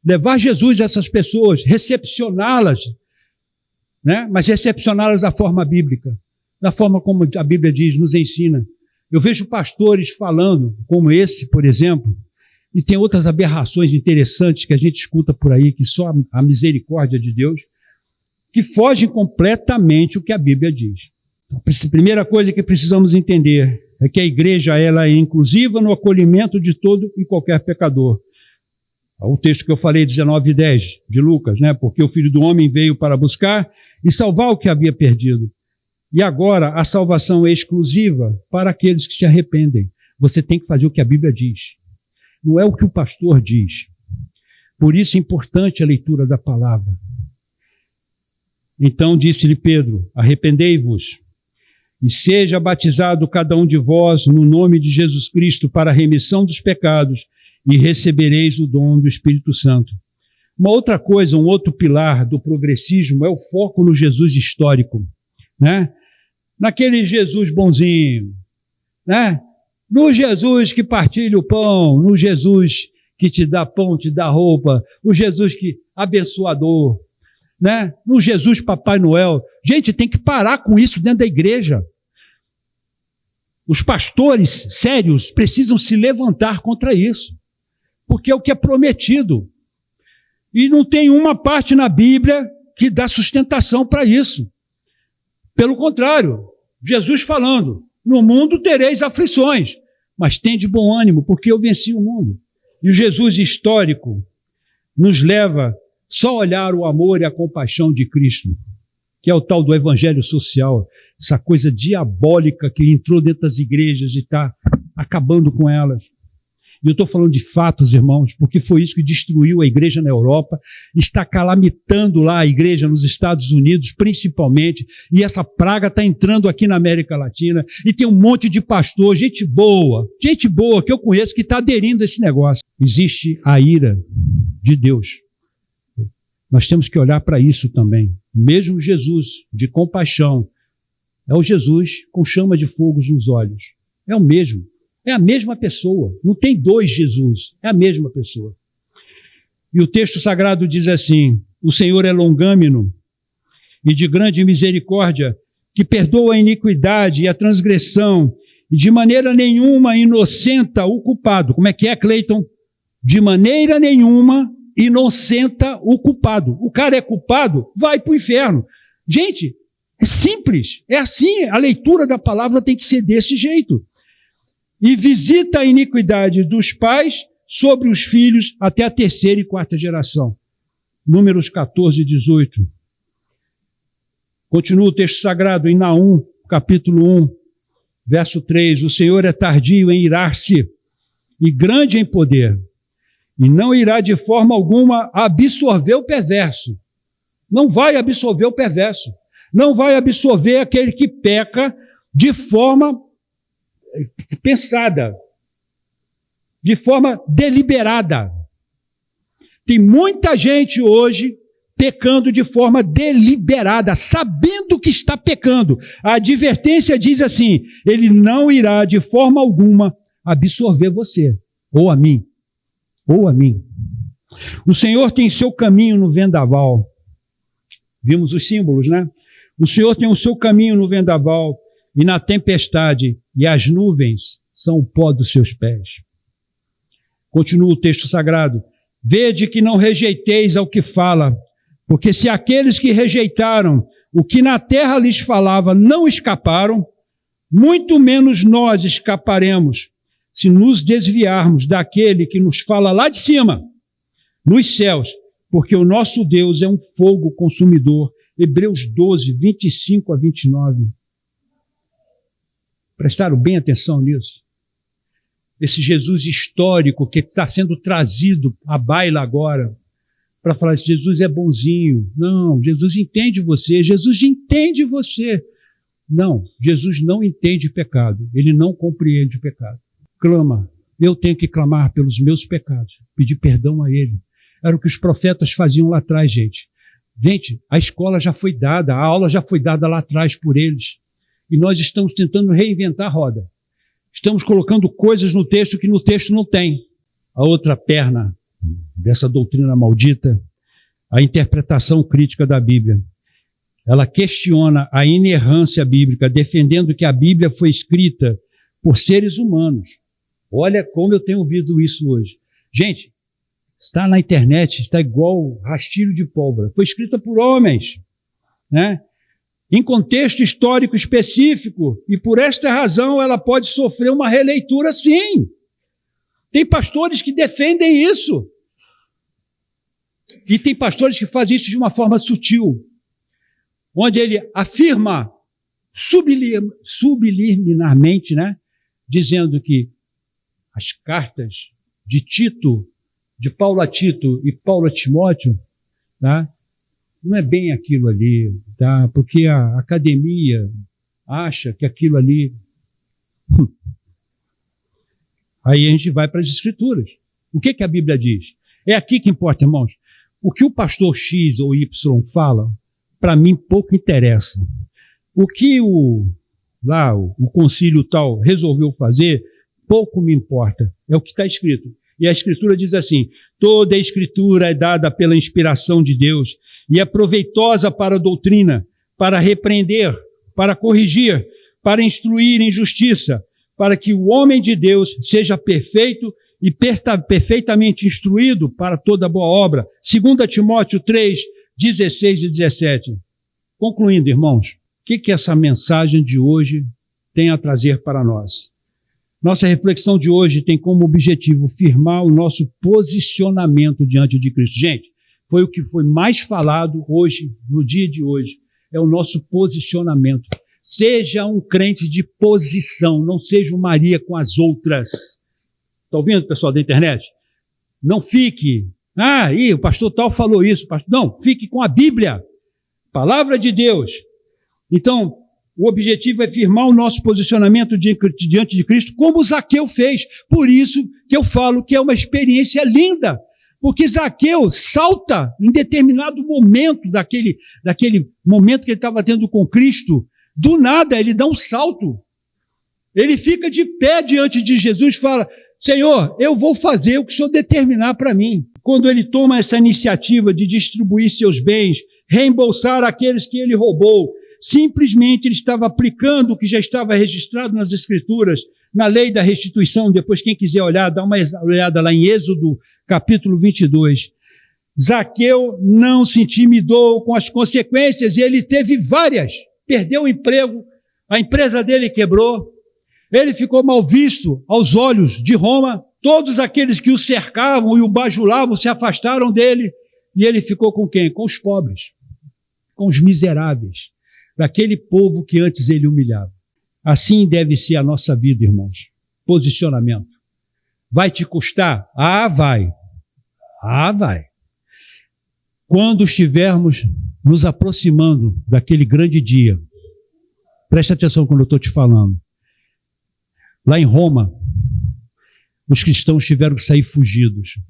Levar Jesus a essas pessoas, recepcioná-las, né? Mas recepcioná-las da forma bíblica, da forma como a Bíblia diz, nos ensina. Eu vejo pastores falando, como esse, por exemplo, e tem outras aberrações interessantes que a gente escuta por aí, que só a misericórdia de Deus, que fogem completamente o que a Bíblia diz. A primeira coisa que precisamos entender é que a igreja ela é inclusiva no acolhimento de todo e qualquer pecador. O texto que eu falei, 19:10, de Lucas, né? Porque o Filho do Homem veio para buscar e salvar o que havia perdido. E agora a salvação é exclusiva para aqueles que se arrependem. Você tem que fazer o que a Bíblia diz. Não é o que o pastor diz. Por isso é importante a leitura da palavra. Então disse-lhe Pedro, arrependei-vos e seja batizado cada um de vós no nome de Jesus Cristo para a remissão dos pecados e recebereis o dom do Espírito Santo. Uma outra coisa, um outro pilar do progressismo é o foco no Jesus histórico, né? Naquele Jesus bonzinho, né? No Jesus que partilha o pão, no Jesus que te dá pão, te dá roupa, o Jesus que abençoador, né? No Jesus Papai Noel. Gente, tem que parar com isso dentro da igreja. Os pastores sérios precisam se levantar contra isso, porque é o que é prometido. E não tem uma parte na Bíblia que dá sustentação para isso. Pelo contrário, Jesus falando, no mundo tereis aflições, mas tende bom ânimo, porque eu venci o mundo. E o Jesus histórico nos leva só a olhar o amor e a compaixão de Cristo, que é o tal do evangelho social, essa coisa diabólica que entrou dentro das igrejas e está acabando com elas. E eu estou falando de fatos, irmãos, porque foi isso que destruiu a igreja na Europa, está calamitando lá a igreja nos Estados Unidos, principalmente, e essa praga está entrando aqui na América Latina, e tem um monte de pastor, gente boa que eu conheço, que está aderindo a esse negócio. Existe a ira de Deus. Nós temos que olhar para isso também. Mesmo Jesus, de compaixão, é o Jesus com chama de fogo nos olhos. É o mesmo. É a mesma pessoa. Não tem dois Jesus. É a mesma pessoa. E o texto sagrado diz assim, o Senhor é longâmino e de grande misericórdia, que perdoa a iniquidade e a transgressão, e de maneira nenhuma inocenta o culpado. Como é que é, Cleiton? De maneira nenhuma inocenta o culpado. O cara é culpado, vai para o inferno. Gente, é simples, é assim, a leitura da palavra tem que ser desse jeito. E visita a iniquidade dos pais sobre os filhos até a 3ª e 4ª geração. Números 14:18. Continua o texto sagrado em Naum, capítulo 1, verso 3. O Senhor é tardio em irar-se e grande em poder, e não irá de forma alguma absorver o perverso. Não vai absorver o perverso. Não vai absorver aquele que peca de forma pensada, de forma deliberada. Tem muita gente hoje pecando de forma deliberada, sabendo que está pecando. A advertência diz assim, ele não irá de forma alguma absorver você, ou a mim. Ou a mim. O Senhor tem seu caminho no vendaval. Vimos os símbolos, né? O Senhor tem o seu caminho no vendaval e na tempestade, e as nuvens são o pó dos seus pés. Continua o texto sagrado. Vede que não rejeiteis ao que fala, porque se aqueles que rejeitaram o que na terra lhes falava não escaparam, muito menos nós escaparemos se nos desviarmos daquele que nos fala lá de cima, nos céus, porque o nosso Deus é um fogo consumidor. Hebreus 12, 25 a 29. Prestaram bem atenção nisso? Esse Jesus histórico que está sendo trazido à baila agora, para falar que Jesus é bonzinho. Não, Jesus entende você, Jesus entende você. Não, Jesus não entende pecado, ele não compreende o pecado. Clama, eu tenho que clamar pelos meus pecados, pedir perdão a ele. Era o que os profetas faziam lá atrás, gente. Gente, a escola já foi dada, a aula já foi dada lá atrás por eles. E nós estamos tentando reinventar a roda. Estamos colocando coisas no texto que no texto não tem. A outra perna dessa doutrina maldita, a interpretação crítica da Bíblia. Ela questiona a inerrância bíblica, defendendo que a Bíblia foi escrita por seres humanos. Olha como eu tenho ouvido isso hoje. Gente, está na internet, está igual rastilho de pólvora. Foi escrita por homens, né? Em contexto histórico específico, e por esta razão ela pode sofrer uma releitura, sim. Tem pastores que defendem isso. E tem pastores que fazem isso de uma forma sutil, onde ele afirma subliminarmente, né, dizendo que as cartas de Tito, de Paulo a Tito e Paulo a Timóteo, tá, não é bem aquilo ali, tá, porque a academia acha que aquilo ali... Aí a gente vai para as Escrituras. O que a Bíblia diz? É aqui que importa, irmãos. O que o pastor X ou Y fala, para mim pouco interessa. O que o concílio tal resolveu fazer, pouco me importa. É o que está escrito. E a Escritura diz assim: toda a Escritura é dada pela inspiração de Deus e é proveitosa para a doutrina, para repreender, para corrigir, para instruir em justiça, para que o homem de Deus seja perfeito e perfeitamente instruído para toda boa obra. 2 Timóteo 3, 16 e 17. Concluindo, irmãos, o que essa mensagem de hoje tem a trazer para nós? Nossa reflexão de hoje tem como objetivo firmar o nosso posicionamento diante de Cristo. Gente, foi o que foi mais falado hoje, no dia de hoje, é o nosso posicionamento. Seja um crente de posição, não seja um Maria com as outras. Está ouvindo, pessoal da internet? Não fique, o pastor tal falou isso. Não, fique com a Bíblia, palavra de Deus. Então, o objetivo é firmar o nosso posicionamento diante de Cristo, como Zaqueu fez. Por isso que eu falo que é uma experiência linda, porque Zaqueu salta em determinado momento daquele momento que ele estava tendo com Cristo. Do nada, ele dá um salto. Ele fica de pé diante de Jesus e fala: Senhor, eu vou fazer o que o Senhor determinar para mim. Quando ele toma essa iniciativa de distribuir seus bens, reembolsar aqueles que ele roubou, simplesmente ele estava aplicando o que já estava registrado nas Escrituras, na lei da restituição. Depois, quem quiser olhar, dá uma olhada lá em Êxodo, capítulo 22. Zaqueu não se intimidou com as consequências, e ele teve várias. Perdeu o emprego, a empresa dele quebrou, ele ficou mal visto aos olhos de Roma, todos aqueles que o cercavam e o bajulavam se afastaram dele, e ele ficou com quem? Com os pobres, com os miseráveis, daquele povo que antes ele humilhava. Assim deve ser a nossa vida, irmãos. Posicionamento. Vai te custar? Vai. Vai. Quando estivermos nos aproximando daquele grande dia, preste atenção quando eu estou te falando. Lá em Roma, os cristãos tiveram que sair fugidos.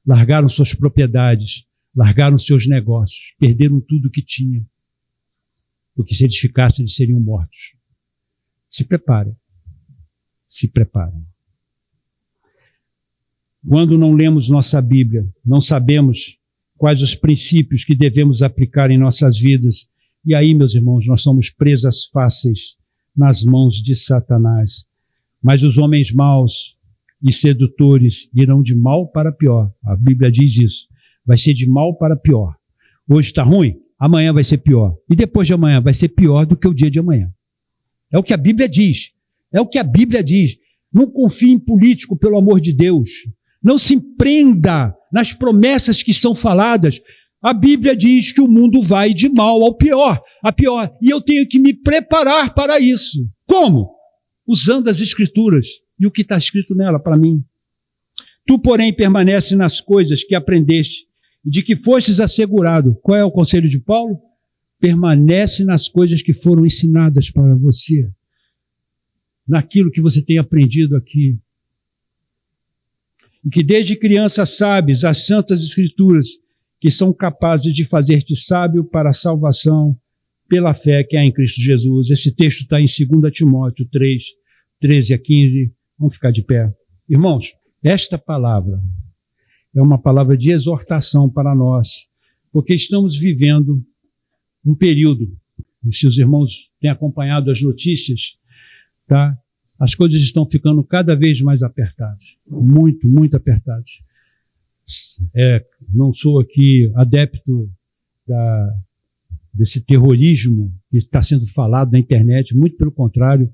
Largaram suas propriedades, largaram seus negócios, perderam tudo que tinham. Porque se eles ficassem, eles seriam mortos. Se preparem. Se preparem. Quando não lemos nossa Bíblia, não sabemos quais os princípios que devemos aplicar em nossas vidas. E aí, meus irmãos, nós somos presas fáceis nas mãos de Satanás. Mas os homens maus e sedutores irão de mal para pior. A Bíblia diz isso. Vai ser de mal para pior. Hoje está ruim, amanhã vai ser pior. E depois de amanhã vai ser pior do que o dia de amanhã. É o que a Bíblia diz. É o que a Bíblia diz. Não confie em político, pelo amor de Deus. Não se prenda nas promessas que são faladas. A Bíblia diz que o mundo vai de mal ao pior, a pior. E eu tenho que me preparar para isso. Como? Usando as Escrituras e o que está escrito nela para mim. Tu, porém, permanece nas coisas que aprendeste, de que fostes assegurado. Qual é o conselho de Paulo? Permanece nas coisas que foram ensinadas para você. Naquilo que você tem aprendido aqui. E que desde criança sabes as santas Escrituras, que são capazes de fazer-te sábio para a salvação pela fé que há em Cristo Jesus. Esse texto está em 2 Timóteo 3, 13 a 15. Vamos ficar de pé. Irmãos, esta palavra é uma palavra de exortação para nós, porque estamos vivendo um período, se os irmãos têm acompanhado as notícias, tá? As coisas estão ficando cada vez mais apertadas, muito, muito apertadas. Não sou aqui adepto desse terrorismo que está sendo falado na internet, muito pelo contrário,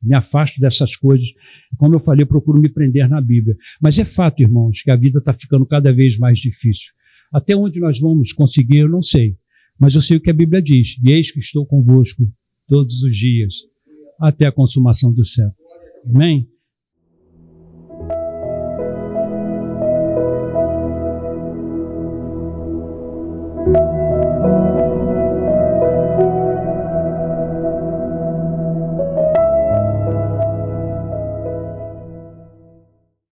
me afasto dessas coisas. Como eu falei, eu procuro me prender na Bíblia. Mas é fato, irmãos, que a vida está ficando cada vez mais difícil. Até onde nós vamos conseguir, eu não sei. Mas eu sei o que a Bíblia diz. E eis que estou convosco todos os dias, até a consumação do século. Amém?